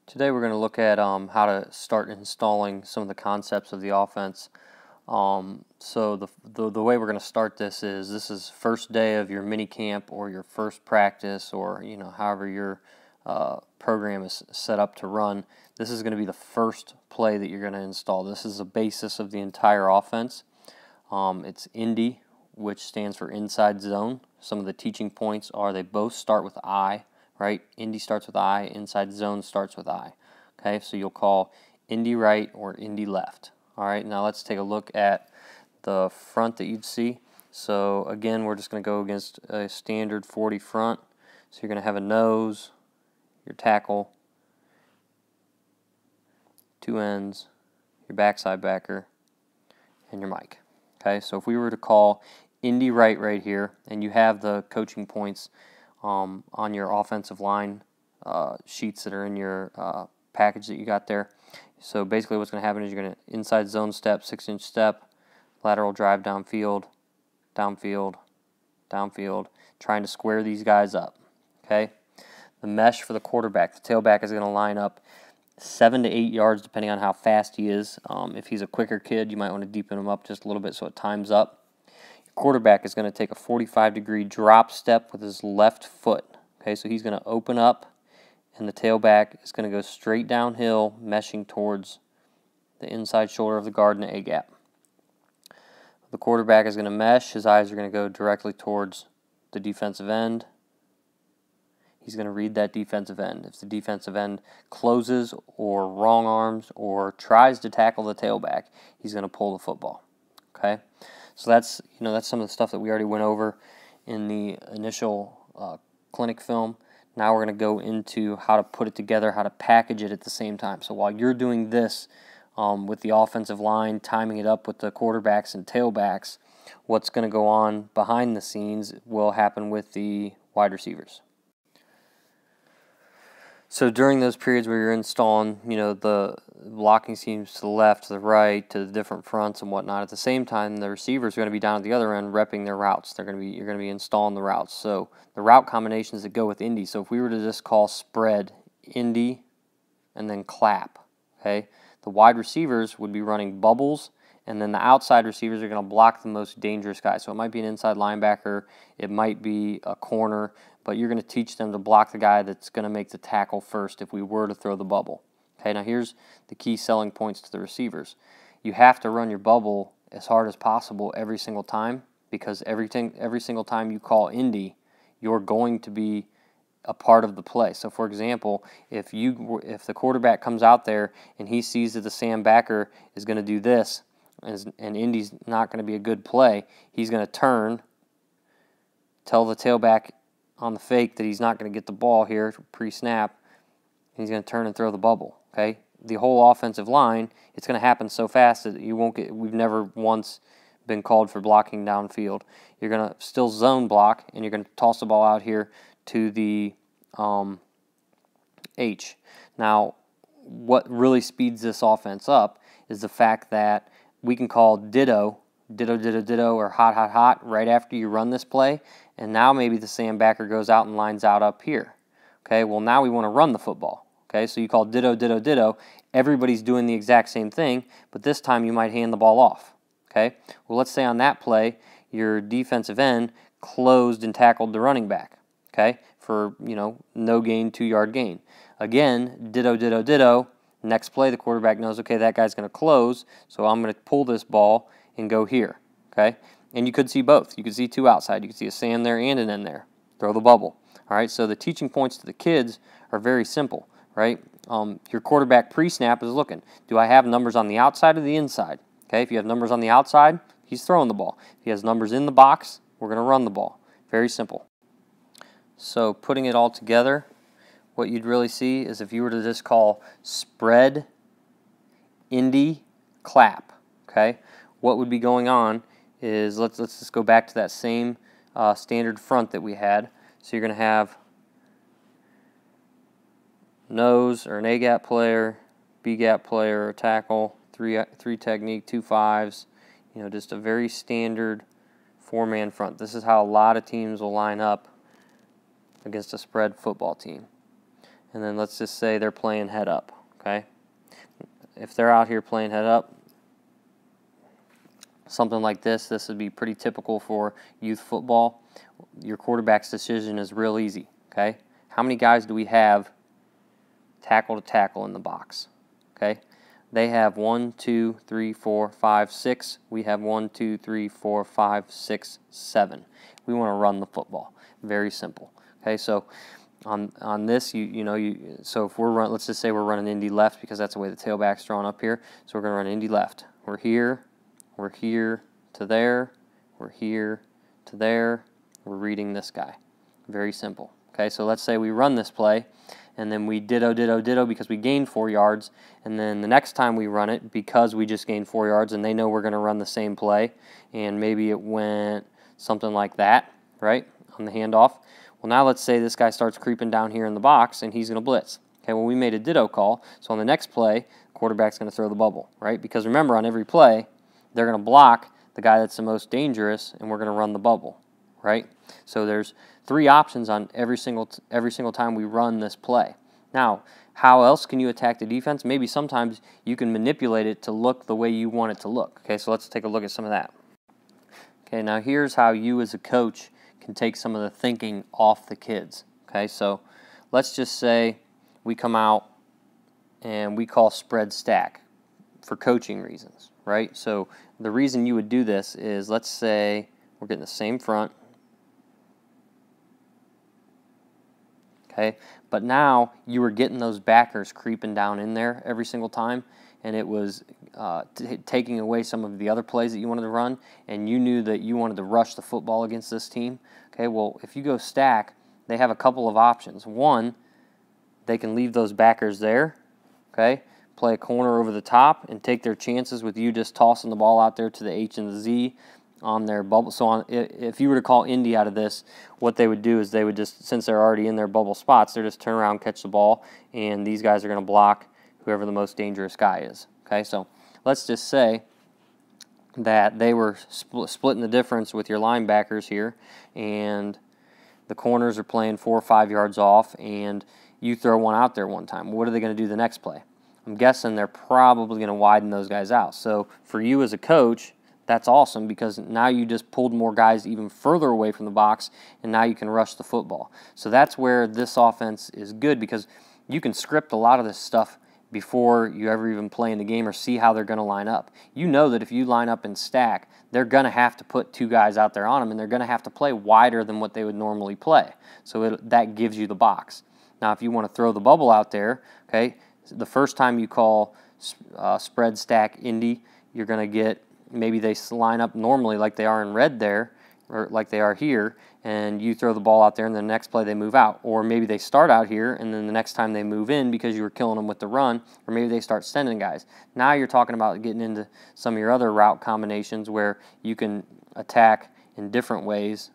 Today we're going to look at how to start installing some of the concepts of the offense. So the way we're going to start this is first day of your mini camp or your first practice, or however your program is set up to run. This is going to be the first play that you're going to install. This is the basis of the entire offense. It's Indy, which stands for inside zone. Some of the teaching points are they both start with I. Right? Indy starts with I, inside zone starts with I. Okay, so you'll call Indy right or Indy left. All right, now let's take a look at the front that you'd see. So again, we're just going to go against a standard 40 front. So you're going to have a nose, your tackle, two ends, your backside backer, and your mic. Okay, so if we were to call Indy right here, and you have the coaching points on your offensive line sheets that are in your package that you got there. So basically what's going to happen is you're going to inside zone step, 6-inch step, lateral drive downfield, downfield, downfield, trying to square these guys up. Okay. The mesh for the quarterback, the tailback is going to line up 7 to 8 yards depending on how fast he is. If he's a quicker kid, you might want to deepen him up just a little bit so it times up. Quarterback is going to take a 45-degree drop step with his left foot. Okay, so he's going to open up, and the tailback is going to go straight downhill, meshing towards the inside shoulder of the guard in the A-gap. The quarterback is going to mesh. His eyes are going to go directly towards the defensive end. He's going to read that defensive end. If the defensive end closes or wrong arms or tries to tackle the tailback, he's going to pull the football. Okay? So that's some of the stuff that we already went over in the initial clinic film. Now we're going to go into how to put it together, how to package it at the same time. So while you're doing this with the offensive line, timing it up with the quarterbacks and tailbacks, what's going to go on behind the scenes will happen with the wide receivers. So during those periods where you're installing, the blocking schemes to the left, to the right, to the different fronts and whatnot, at the same time, the receivers are going to be down at the other end repping their routes. You're going to be installing the routes. So the route combinations that go with Indy. So if we were to just call spread Indy and then clap, okay, the wide receivers would be running bubbles, and then the outside receivers are going to block the most dangerous guys. So it might be an inside linebacker, it might be a corner, but you're going to teach them to block the guy that's going to make the tackle first if we were to throw the bubble. Okay, now here's the key selling points to the receivers. You have to run your bubble as hard as possible every single time, because every single time you call Indy, you're going to be a part of the play. So for example, if the quarterback comes out there and he sees that the Sam backer is going to do this, and Indy's not going to be a good play, he's going to turn, tell the tailback on the fake that he's not going to get the ball here pre-snap, and he's going to turn and throw the bubble. Okay, the whole offensive line, it's going to happen so fast that you won't get. We've never once been called for blocking downfield. You're going to still zone block, and you're going to toss the ball out here to the H. Now, what really speeds this offense up is the fact that we can call ditto, or hot right after you run this play, and now maybe the Sam backer goes out and lines out up here. Okay, well now we want to run the football. Okay, so you call ditto. Everybody's doing the exact same thing, but this time you might hand the ball off. Okay, well let's say on that play your defensive end closed and tackled the running back. Okay, for no gain, 2-yard gain. Again, ditto. Next play, the quarterback knows, okay, that guy's going to close, so I'm going to pull this ball and go here, okay? And you could see both. You could see two outside. You could see a Sam there and an end there. Throw the bubble, all right? So the teaching points to the kids are very simple, right? Your quarterback pre-snap is looking. Do I have numbers on the outside or the inside? Okay, if you have numbers on the outside, he's throwing the ball. If he has numbers in the box, we're going to run the ball. Very simple. So putting it all together, what you'd really see is if you were to just call spread, Indy, clap, okay? What would be going on is, let's just go back to that same standard front that we had. So you're going to have nose or an A-gap player, B-gap player, a tackle, three technique, 2 5s, just a very standard 4-man front. This is how a lot of teams will line up against a spread football team. and then let's just say they're playing head up, okay? If they're out here playing head up, something like this would be pretty typical for youth football. Your quarterback's decision is real easy, okay? How many guys do we have tackle to tackle in the box, okay? They have 1, 2, 3, 4, 5, 6. We have 1, 2, 3, 4, 5, 6, 7. We want to run the football. Very simple. Okay, so on this, so if we're let's just say we're running Indy left because that's the way the tailback's drawn up here. So we're going to run Indy left. We're here to there, we're here to there. We're reading this guy. Very simple. Okay, so let's say we run this play, and then we ditto, ditto, ditto because we gained 4 yards, and then the next time we run it, because we just gained 4 yards, and they know we're going to run the same play, and maybe it went something like that, right, on the handoff. Well, now let's say this guy starts creeping down here in the box, and he's going to blitz. Okay, well, we made a ditto call, so on the next play, quarterback's going to throw the bubble, right? Because remember, on every play, they're going to block the guy that's the most dangerous, and we're going to run the bubble, right? So there's 3 options on every single time we run this play. Now, how else can you attack the defense? Maybe sometimes you can manipulate it to look the way you want it to look. Okay, so let's take a look at some of that. Okay, now here's how you as a coach can take some of the thinking off the kids. Okay, so let's just say we come out and we call spread stack for coaching reasons, right? So the reason you would do this is, let's say we're getting the same front. Okay, but now you were getting those backers creeping down in there every single time, and it was taking away some of the other plays that you wanted to run, and you knew that you wanted to rush the football against this team. Okay, well, if you go stack, they have a couple of options. One, they can leave those backers there, okay, play a corner over the top and take their chances with you just tossing the ball out there to the H and the Z on their bubble. So if you were to call Indy out of this, what they would do is they would just, since they're already in their bubble spots, they're just turn around, catch the ball, and these guys are going to block whoever the most dangerous guy is. Okay, so let's just say that they were splitting the difference with your linebackers here, and the corners are playing 4 or 5 yards off, and you throw one out there one time. What are they going to do the next play? I'm guessing they're probably going to widen those guys out. So for you as a coach, that's awesome because now you just pulled more guys even further away from the box, and now you can rush the football. So that's where this offense is good because you can script a lot of this stuff before you ever even play in the game or see how they're going to line up. You know that if you line up and stack, they're going to have to put 2 guys out there on them, and they're going to have to play wider than what they would normally play. So that gives you the box. Now, if you want to throw the bubble out there, okay, the first time you call spread stack Indy, you're going to get, maybe they line up normally like they are in red there, or like they are here, and you throw the ball out there, and the next play they move out. Or maybe they start out here, and then the next time they move in because you were killing them with the run, or maybe they start sending guys. Now you're talking about getting into some of your other route combinations where you can attack in different ways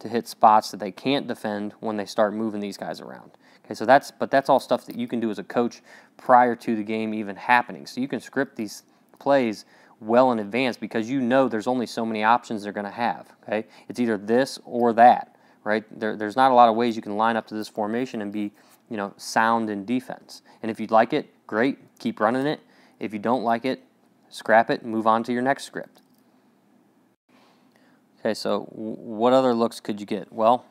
to hit spots that they can't defend when they start moving these guys around. Okay, so that's all stuff that you can do as a coach prior to the game even happening. So you can script these plays well in advance because you know there's only so many options they're going to have. Okay, it's either this or that, right? There's not a lot of ways you can line up to this formation and be, sound in defense. And if you like it, great, keep running it. If you don't like it, scrap it and move on to your next script. Okay, so what other looks could you get? Well,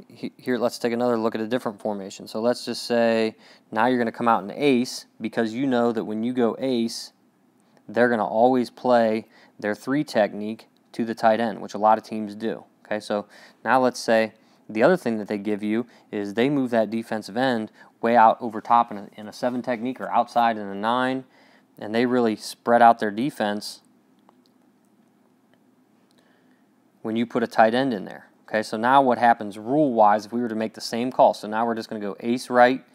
here, let's take another look at a different formation. So let's just say now you're going to come out in ace because you know that when you go ace, they're going to always play their 3 technique to the tight end, which a lot of teams do. Okay, so now let's say the other thing that they give you is they move that defensive end way out over top in a 7 technique or outside in a 9, and they really spread out their defense when you put a tight end in there. Okay, so now what happens rule-wise if we were to make the same call? So now we're just going to go ace right,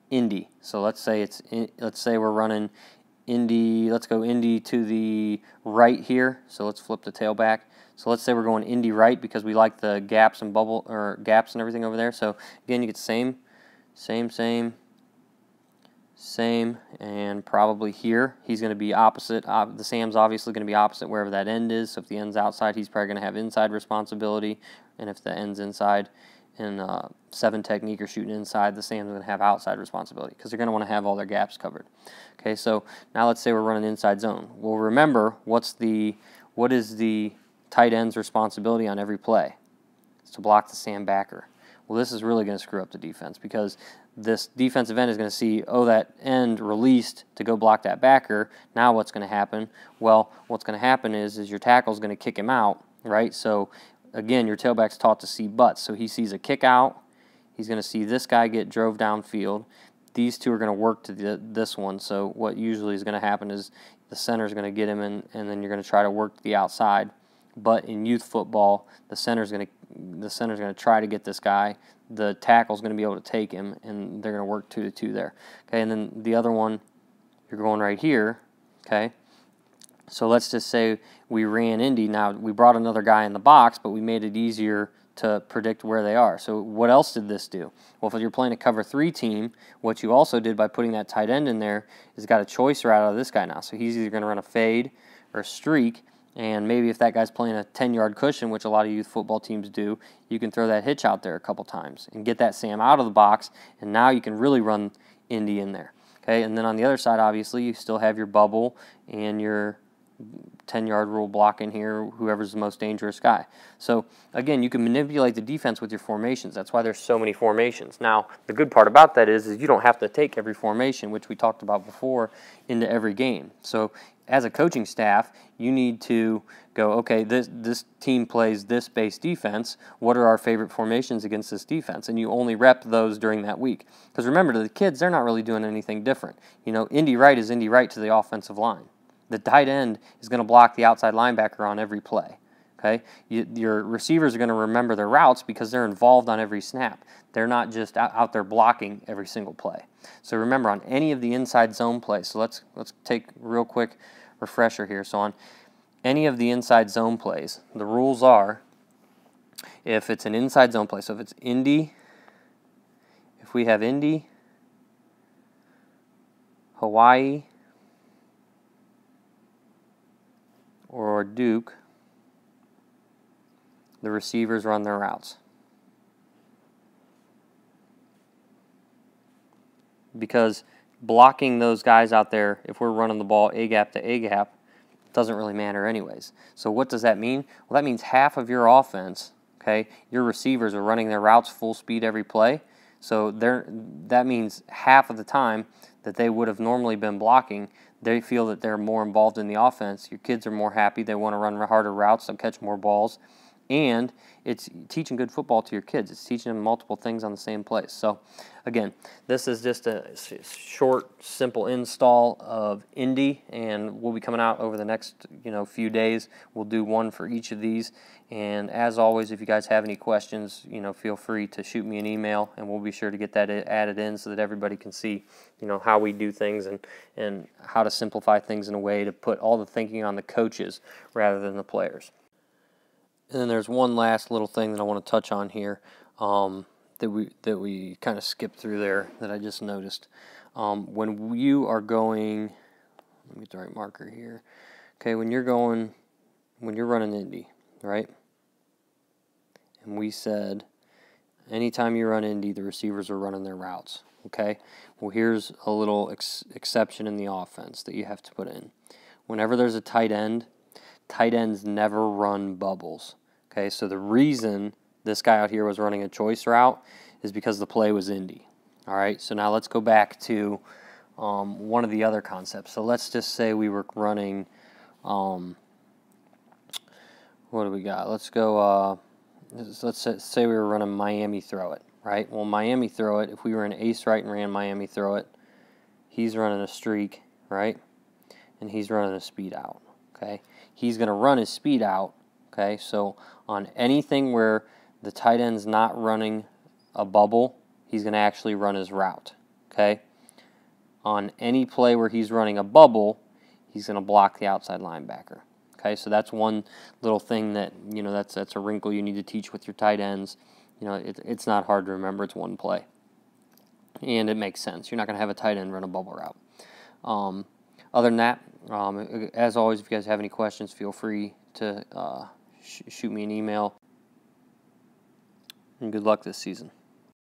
Indy. So let's say we're running Indy. Let's go Indy to the right here. So let's flip the tail back. So let's say we're going Indy right because we like the gaps and gaps and everything over there. So again, you get same, and probably here he's going to be opposite. The Sam's obviously going to be opposite wherever that end is. So if the end's outside, he's probably going to have inside responsibility, and if the end's inside, in 7 technique or shooting inside, the Sam's going to have outside responsibility because they're going to want to have all their gaps covered. Okay, so now let's say we're running inside zone. Well, remember, what is the tight end's responsibility on every play? It's to block the Sam backer. Well, this is really going to screw up the defense because this defensive end is going to see, oh, that end released to go block that backer. Now what's going to happen? Well, what's going to happen is your tackle is going to kick him out, right? So, again, your tailback's taught to see butts. So he sees a kick out. He's going to see this guy get drove downfield. These two are going to work to this one. So what usually is going to happen is the center is going to get him in, and then you're going to try to work to the outside. But in youth football, the center's going to try to get this guy. The tackle's going to be able to take him, and they're going to work 2-2 there. Okay, and then the other one, you're going right here. Okay, so let's just say we ran Indy. Now we brought another guy in the box, but we made it easier to predict where they are. So what else did this do? Well, if you're playing a cover 3 team, what you also did by putting that tight end in there is got a choice route out of this guy now. So he's either going to run a fade or a streak. And maybe if that guy's playing a 10-yard cushion, which a lot of youth football teams do, you can throw that hitch out there a couple times and get that Sam out of the box, and now you can really run Indy in there. Okay, and then on the other side, obviously, you still have your bubble and your 10-yard rule block in here, whoever's the most dangerous guy. So, again, you can manipulate the defense with your formations. That's why there's so many formations. Now, the good part about that is you don't have to take every formation, which we talked about before, into every game. So, as a coaching staff, you need to go, okay, this team plays this base defense. What are our favorite formations against this defense? And you only rep those during that week. Because remember, to the kids, they're not really doing anything different. You know, Indy right is Indy right to the offensive line. The tight end is going to block the outside linebacker on every play. Okay, your receivers are going to remember their routes because they're involved on every snap. They're not just out there blocking every single play. So remember, on any of the inside zone plays, so let's take a real quick refresher here. So on any of the inside zone plays, the rules are, if it's an inside zone play, so if it's Indy, if we have Indy, Hawaii, or Duke, the receivers run their routes. Because blocking those guys out there, if we're running the ball A-gap to A-gap, doesn't really matter anyways. So what does that mean? Well, that means half of your offense, okay, your receivers are running their routes full speed every play. So that means half of the time that they would have normally been blocking, they feel that they're more involved in the offense. Your kids are more happy. They want to run harder routes. They'll catch more balls. And it's teaching good football to your kids. It's teaching them multiple things on the same place. So, again, this is just a short, simple install of Indy, and we'll be coming out over the next few days. We'll do one for each of these. And as always, if you guys have any questions, feel free to shoot me an email, and we'll be sure to get that added in so that everybody can see, how we do things and how to simplify things in a way to put all the thinking on the coaches rather than the players. And then there's one last little thing that I want to touch on here that we kind of skipped through there that I just noticed. When you are going, let me get the right marker here. Okay, when you're running Indy, right? And we said anytime you run Indy, the receivers are running their routes. Okay, well here's a little exception in the offense that you have to put in. Whenever there's a tight end, tight ends never run bubbles. Okay, so the reason this guy out here was running a choice route is because the play was Indy. All right, so now let's go back to one of the other concepts. So let's just say we were running, what do we got? Let's go, let's say we were running Miami throw it, right? Well, Miami throw it, if we were in ace right and ran Miami throw it, he's running a streak, right? And he's running a speed out, okay? He's going to run his speed out. Okay, so on anything where the tight end's not running a bubble, he's going to actually run his route. Okay, on any play where he's running a bubble, he's going to block the outside linebacker. Okay, so that's one little thing that that's a wrinkle you need to teach with your tight ends. It's not hard to remember. It's one play, and it makes sense. You're not going to have a tight end run a bubble route. Other than that, as always, if you guys have any questions, feel free to shoot me an email. and good luck this season.